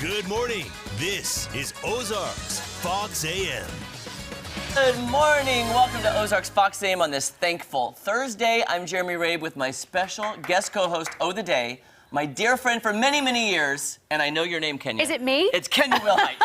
Good morning. This is Ozarks Fox AM. Good morning. Welcome to Ozarks Fox AM on this thankful Thursday. I'm Jeremy Rabe with my special guest co-host, the Day, my dear friend for many, many years, and I know your name, Kenya. Is it me? It's Kenya Wilhite.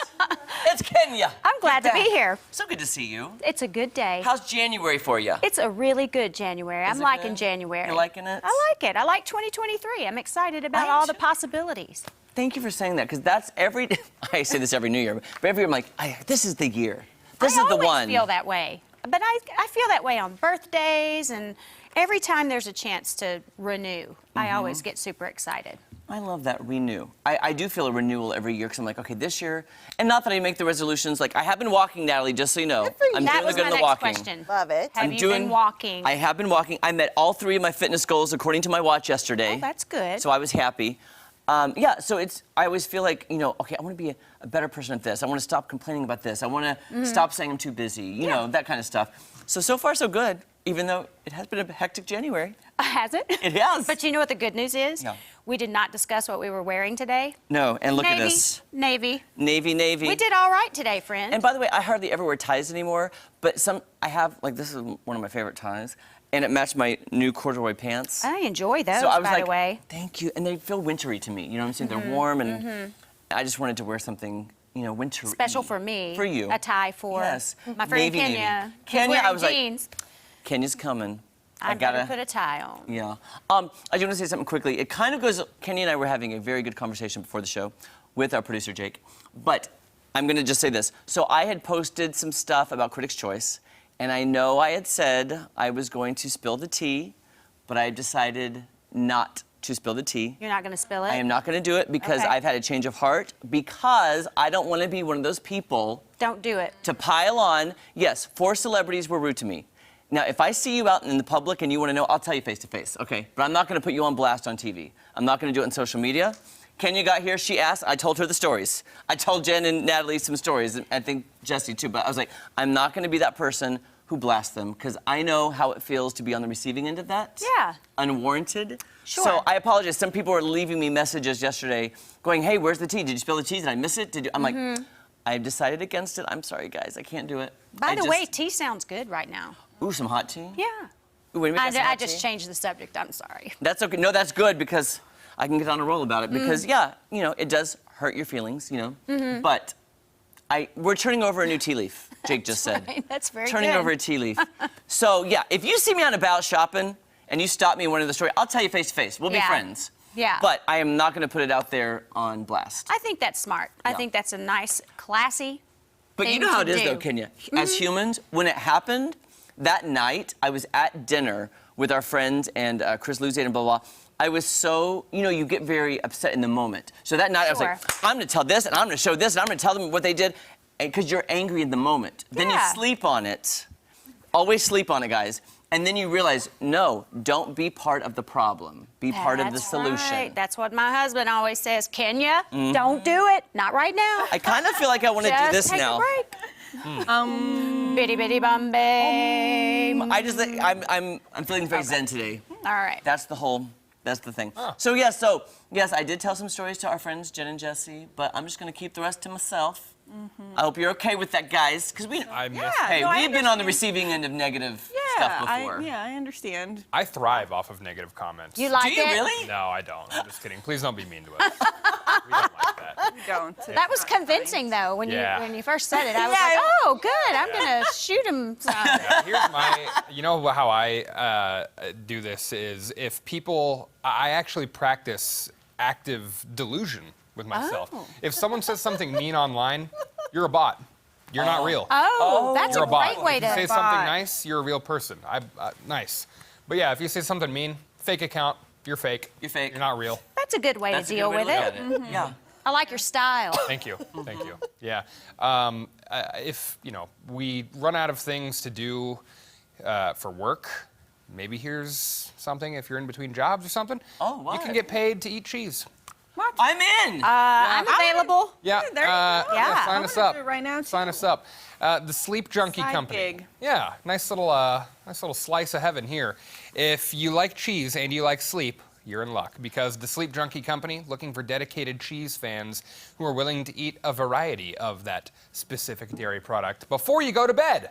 It's Kenya. I'm glad to be here. So good to see you. It's a good day. How's January for you? It's a really good January. I'm liking January. You're liking it? I like it. I like 2023. I'm excited about all the possibilities. Thank you for saying that, because that's I say this every New Year, but every year I'm like, this is the year. This is the one. I always feel that way. But I feel that way on birthdays, and every time there's a chance to renew, I always get super excited. I love that, renew. I do feel a renewal every year, because I'm like, okay, this year, and not that I make the resolutions, like, I have been walking, Natalie, just so you know. I'm That doing was the good my in the next walking. question. Love it. Have you been walking? I have been walking. I met all 3 of my fitness goals according to my watch yesterday. Oh, that's good. So I was happy. Yeah, so I always feel like, okay, I want to be a better person at this. I want to stop complaining about this. I want to stop saying I'm too busy, you know, that kind of stuff. So far, so good, even though it has been a hectic January. Has it? It has. But you know what the good news is? Yeah. We did not discuss what we were wearing today. No, and look Navy, at this. Navy. Navy. We did all right today, friend. And by the way, I hardly ever wear ties anymore, but I have, like, this is one of my favorite ties, and it matched my new corduroy pants. I enjoy those, So I was by like, the way. thank you. And they feel wintry to me. You know what I'm saying? They're warm, and I just wanted to wear something, wintry. Special for me. For you. A tie for Navy, my friend Kenya. navy. He's Kenya, wearing I was jeans. like, Kenya's coming. I gotta put a tie on. Yeah. I do want to say something quickly. It kind of goes, Kenya and I were having a very good conversation before the show with our producer, Jake. But I'm going to just say this. So I had posted some stuff about Critics' Choice, and I know I had said I was going to spill the tea, but I decided not to spill the tea. You're not gonna spill it? I am not going to do it because Okay. I've had a change of heart, because I don't want to be one of those people Don't do it. to pile on. Yes, 4 celebrities were rude to me. Now, if I see you out in the public and you want to know, I'll tell you face to face, okay? But I'm not going to put you on blast on TV. I'm not going to do it on social media. Kenya got here, she asked, I told her the stories. I told Jen and Natalie some stories, and I think Jesse too, but I was like, I'm not going to be that person who blasts them, because I know how it feels to be on the receiving end of that. Yeah. Unwarranted. Sure. So I apologize. Some people were leaving me messages yesterday going, hey, where's the tea? Did you spill the cheese? Did I miss it? I'm like, I've decided against it. I'm sorry, guys. I can't do it. By the way, tea sounds good right now. Ooh, some hot tea? Yeah. Ooh, wait a minute, I just changed the subject. I'm sorry. That's okay. No, that's good, because I can get on a roll about it. Because, yeah, it does hurt your feelings, But we're turning over a new tea leaf, Jake just said. Right. That's very Turning good. over a tea leaf. So, yeah, if you see me on about shopping and you stop me in one of the stores, I'll tell you face to face. We'll be friends. Yeah. But I am not going to put it out there on blast. I think that's smart. I think that's a nice, classy But you thing know how to it is, do. though, Kenya. As humans, when it happened, that night, I was at dinner with our friends and Chris Luzian and blah, blah. I was so, you get very upset in the moment. So that night, I was like, I'm going to tell this, and I'm going to show this, and I'm going to tell them what they did, because you're angry in the moment. Then you sleep on it. Always sleep on it, guys. And then you realize, no, don't be part of the problem. Be part of the solution. Right. That's what my husband always says. Kenya, don't do it. Not right now. I kind of feel like I want to do this take now. A break. Bitty bitty Bombay. I'm feeling very zen today. All right. That's the thing. So yes, I did tell some stories to our friends, Jen and Jesse, but I'm just going to keep the rest to myself. I hope you're okay with that, guys, because we've been on the receiving end of negative stuff before. I understand. I thrive off of negative comments. You like Do you it? really? No, I don't. I'm just kidding. Please don't be mean to us. We don't like that. Don't. That was convincing, though, when you first said it. I was Yeah. like, oh, good. I'm gonna shoot him. Here's my, how I do this is I actually practice active delusion with myself. Oh. If someone says something mean online, you're a bot. You're not real. Oh, that's You're a a bot. great way If you to. say something nice, you're a real person. Nice. But yeah, if you say something mean, fake account, you're fake. You're fake. You're not real. That's a good way That's to a deal good way with to it. look at it. Yeah. I like your style. Thank you. Thank you. Yeah. If, we run out of things to do for work, maybe here's something if you're in between jobs or something. Oh, You what? can get paid to eat cheese. What? I'm in. I'm available. Yeah. there you go. Yeah. Sign I'm us gonna up. do it right now, Sign too. us up. The Sleep Junkie Side Company. gig. Yeah. Nice little slice of heaven here. If you like cheese and you like sleep, you're in luck because the Sleep Junkie Company looking for dedicated cheese fans who are willing to eat a variety of that specific dairy product before you go to bed.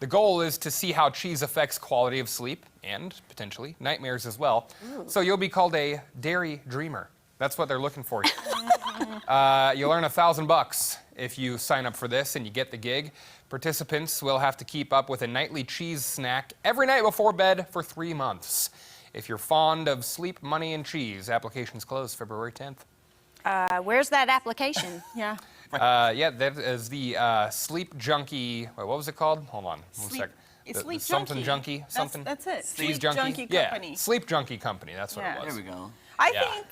The goal is to see how cheese affects quality of sleep and potentially nightmares as well. Ooh. So you'll be called a dairy dreamer. That's what they're looking for here. You'll earn $1,000 if you sign up for this and you get the gig. Participants will have to keep up with a nightly cheese snack every night before bed for 3 months. If you're fond of sleep, money, and cheese, applications close February 10th. Where's that application? Yeah. Yeah, that is the Sleep Junkie. Wait, what was it called? Hold on, one sec. It's The Sleep something Junkie. junkie, something. That's it. Sleep Junkie Company. Yeah, Sleep Junkie Company. That's what Yeah. it was. There we go. I Yeah.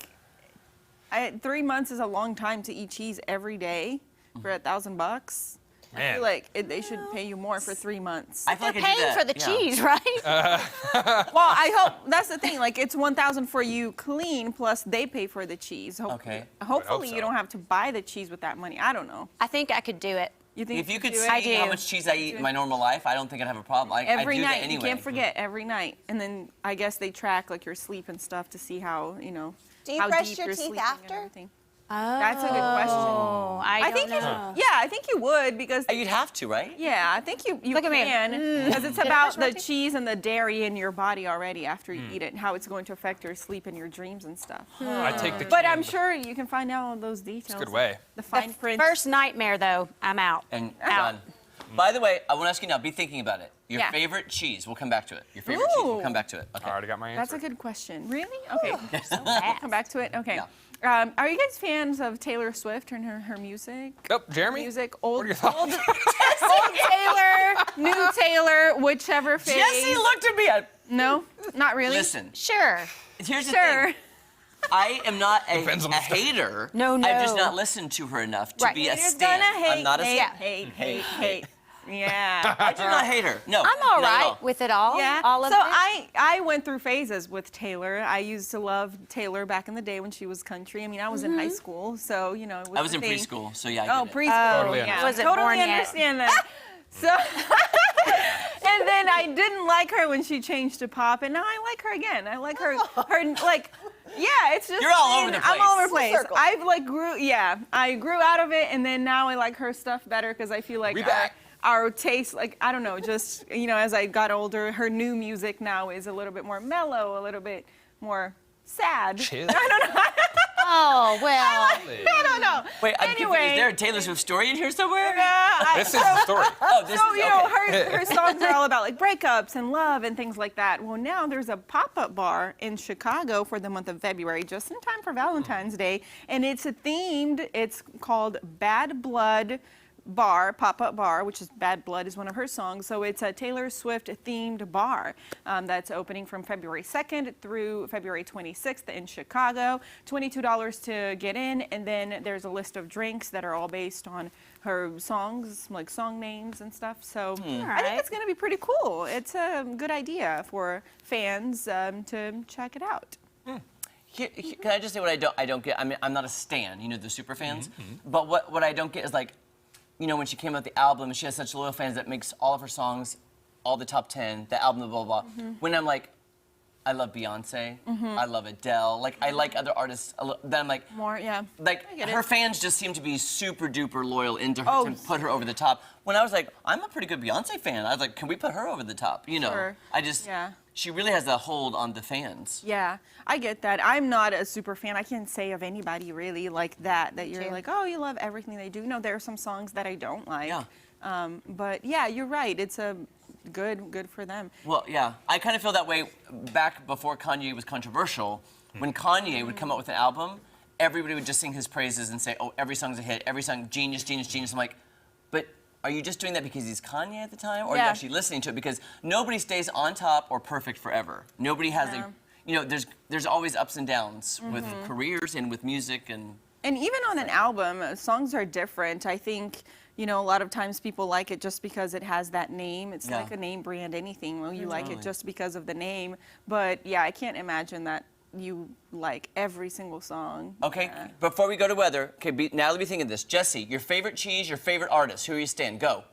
think 3 months is a long time to eat cheese every day for $1,000. I Man. feel like they should pay you more for 3 months. I feel They're like I do paying that. for the Yeah. cheese, right? Well, I hope that's the thing. Like it's 1,000 for you clean, plus they pay for the cheese. Okay. Hopefully so. you don't have to buy the cheese with that money. I don't know. I think I could do it. You think If you could do see it? I do. how much cheese I eat in my normal life, I don't think I'd have a problem. I Every do night, that anyway. you can't forget every night, and then I guess they track like your sleep and stuff to see how Do you how brush deep your you're teeth sleeping after? and everything. Oh, That's a good question. I don't think know. I think you would because You'd have to, right? yeah, I think you Look at me. can because it's I about brush my the teeth? cheese and the dairy in your body already after you eat it, and how it's going to affect your sleep and your dreams and stuff. I take the But key I'm and- sure you can find out all those details. Good way. The fine print. First nightmare, though, I'm out. And Out. done. By the way, I want to ask you now, be thinking about it. Your Yeah. favorite cheese, we'll come back to it. Your favorite cheese, we'll Ooh. come back to it. Okay. I already got my answer. That's a good question. Really? Okay. fast. Come back to it. Okay. Yeah. Are you guys fans of Taylor Swift and her music? Oh, Jeremy? Music, What old, are your thoughts? old Taylor, new Taylor, whichever phase. Jesse looked at me. No, not really. Listen, Sure. here's the Sure. thing. I am not a Depends on the stuff. hater. No, I've just no. not listened to her enough to Right. be a You're stan. gonna hate, I'm not a hate, stan. hate. Yeah. I do not hate her. No. I'm all not at right all. with it all. Yeah. All of so it. I went through phases with Taylor. I used to love Taylor back in the day when she was country. I mean, I was in high school, so it was I was the in thing. preschool, so yeah, I Oh, get it. preschool. Totally yeah. understand. Wasn't totally born yet. understand that. So, and then I didn't like her when she changed to pop, and now I like her again. I like her like, yeah, it's just. You're all over the I'm all over the place. place. Circle. I've like I grew out of it, and then now I like her stuff better because I feel like We back. our taste, like I don't know, just as I got older, her new music now is a little bit more mellow, a little bit more sad. Chill. Oh, well. I don't know. Wait, I'm confused. Anyway. Is there a Taylor Swift story in here somewhere? Yeah, This is the story. Oh, this So, is okay. her songs are all about like breakups and love and things like that. Well, now there's a pop-up bar in Chicago for the month of February, just in time for Valentine's Day. And it's it's called Bad Blood Bar, pop-up bar, which is Bad Blood is one of her songs. So it's a Taylor Swift themed bar that's opening from February 2nd through February 26th in Chicago. $22 to get in, and then there's a list of drinks that are all based on her songs, like song names and stuff. So I think Alright. it's going to be pretty cool. It's a good idea for fans to check it out. Can I just say what I don't get? I mean, I'm not a stan, the super fans. But what I don't get is like, when she came out with the album, she has such loyal fans that makes all of her songs, all the top 10, the album, blah, blah, blah. When I'm like, I love Beyonce, I love Adele, like I like other artists, then I'm like, More, yeah. like I get her it. fans just seem to be super duper loyal into her Oh. to put her over the top. When I was like, I'm a pretty good Beyonce fan, I was like, can we put her over the top? Sure. Yeah. She really has a hold on the fans. Yeah, I get that. I'm not a super fan. I can't say of anybody really like that you're too. like, oh, you love everything they do. No, there are some songs that I don't like. Yeah. But yeah, you're right. It's a good for them. Well, yeah, I kind of feel that way back before Kanye was controversial. When Kanye would come out with an album, everybody would just sing his praises and say, oh, every song's a hit, every song, genius, genius, genius. I'm like, but are you just doing that because he's Kanye at the time, or are you Yeah. actually listening to it? Because nobody stays on top or perfect forever. Nobody has there's always ups and downs with careers and with music and. And even on an album, songs are different. I think, a lot of times people like it just because it has that name. It's Yeah. like a name brand, anything. Well, you like it Totally. just because of the name. But yeah, I can't imagine that you like every single song. Okay, Yeah. before we go to weather, now let me think of this. Jesse, your favorite cheese, your favorite artist, who are you staying? Go.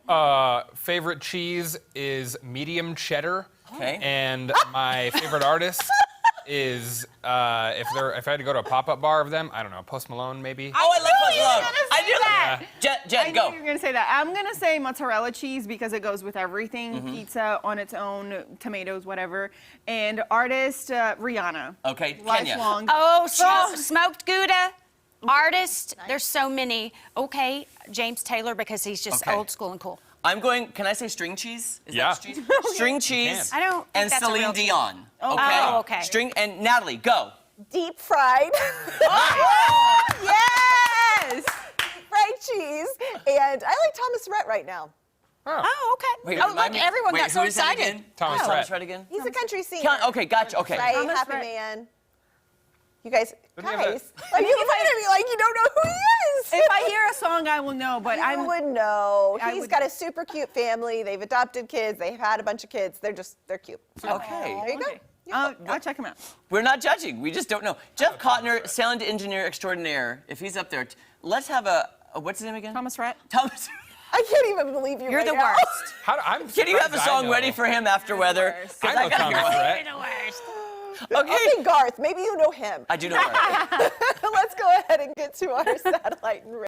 Favorite cheese is medium cheddar. Okay. And my favorite artist is if I had to go to a pop-up bar of them, I don't know, Post Malone maybe. Oh, I like Post Malone. I do. that. Jet, I go. knew you were going to say that. I'm going to say mozzarella cheese because it goes with everything. Pizza on its own, tomatoes, whatever. And artist, Rihanna. Okay, Kenya. Lifelong. Oh, smoked Gouda. Artist, there's so many. Okay, James Taylor because he's just Okay. old school and cool. I'm going. Can I say string cheese? Is Yeah. that cheese? String cheese. I don't think And that's a Celine real cheese. Dion. Okay. Oh, okay. String and Natalie, go. Deep fried. Yes! Deep fried cheese. And I like Thomas Rhett right now. Oh, okay. Wait, oh, remind look, me. everyone Wait, got so who is that excited. again? Thomas Thomas Rhett. Rhett again? He's a country singer. Okay, gotcha. Okay. Right, Thomas Happy Rhett. Man. You guys, Doesn't he have guys, like you look at me like you don't know who he is. If I hear a song, I will know, but I would know. I He's would- got a super cute family. They've adopted kids. They've had a bunch of kids. They're cute. Okay. There you go. Okay. I'll check him out. We're not judging. We just don't know. Jeff Kottner, sound engineer extraordinaire. If he's up there, let's have a what's his name again? Thomas Rhett. Thomas. I can't even believe you. You're right the now. worst. Can you have a song ready for him after weather? 'Cause I know gotta Thomas go. Rhett. the worst. Okay. Okay, Garth. Maybe you know him. I do know. Her. Let's go ahead and get to our satellite and